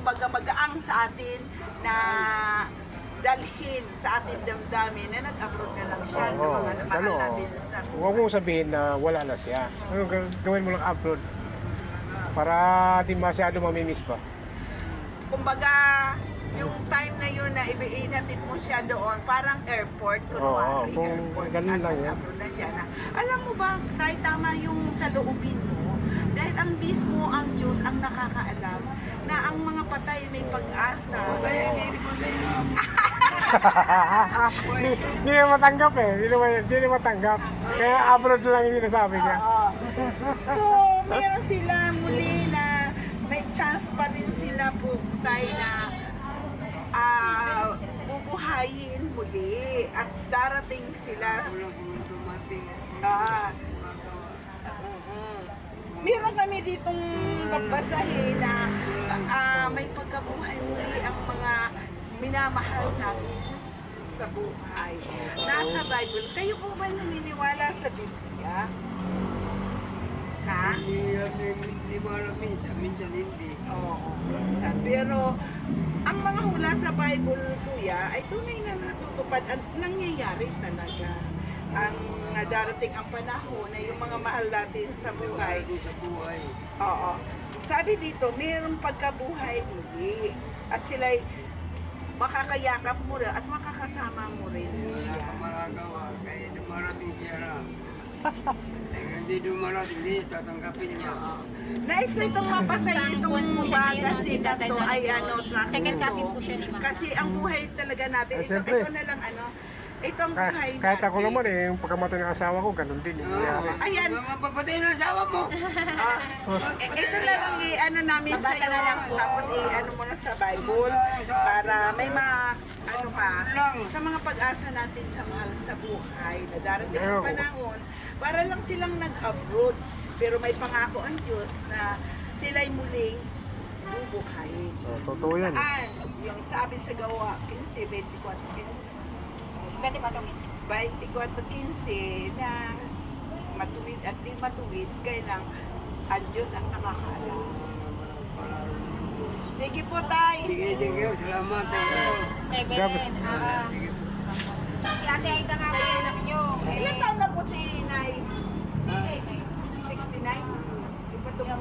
kumbaga magaang sa atin na dalhin sa ating damdamin na nag-abroad na lang siya sa mga mahal natin sa Huwag mong sabihin na wala na siya. Gawin mo lang upload para di masyado mamimiss pa. kumbaga yung time na yun na inatid mo siya doon, parang airport, kunwari, kung airport, ganun lang yan. abroad na siya na. Alam mo ba, tayo tama yung saloobin mo, dahil ang mismo ang Diyos ang nakakaalam na ang mga patay may pag-asa. Hindi na matanggap eh. Hindi na matanggap. Kaya abroad lang yung sinasabi niya. Oo. So, meron sila muli na may chance pa rin sila po tayo na bubuhayin muli at darating sila. Meron kami ditong magbasahin na may pagkabuhay muli ang mga minamahal natin sa buhay. Nasa Bible. Kayo po ba naniniwala sa Biblia? Ha? Hindi mo alam minsan hindi. Oo, minsan. Pero ang mga hula sa Bible, kuya, ay tunay na natutupad at nangyayari talaga. Ang darating ang panahon na yung mga mahal natin sa buhay. Sa buhay. Oo. Sabi dito, mayroong pagkabuhay muli. At sila'y makakayakap mo rin at makakasama mo rin Wala siya. ka magagawa. Kaya dumarating siya na. Hindi dumarating, hindi tatanggapin niya. Nais ko itong mapasay itong magazine na to ay Second cousin po siya ni Mama. Kasi ang buhay talaga natin, Ay, ito syempre. na lang ito ang buhay Kahit ako natin. naman yung pagkamatay ng asawa ko, ganun din. Nangyayari. Ayan, Mapapatay na asawa mo. ito na lang namin sa Babasa iyo, na lang po. tapos mo na sa Bible para may sa mga pag-asa natin sa mahal sa buhay na darating ang panahon para lang silang nag-abroad pero may pangako ang Diyos na sila'y muling bubuhayin. Totoo yan. Saan? Yung sabi sa gawa, 15:24 na matuwid at di matuwid, kaya lang ang Diyos ang nakakaalam. Sige po, tay. Sige, salamat. Eben, si Ate Aida nga po yung anak nyo. Ilan taon na po si Nay? 69?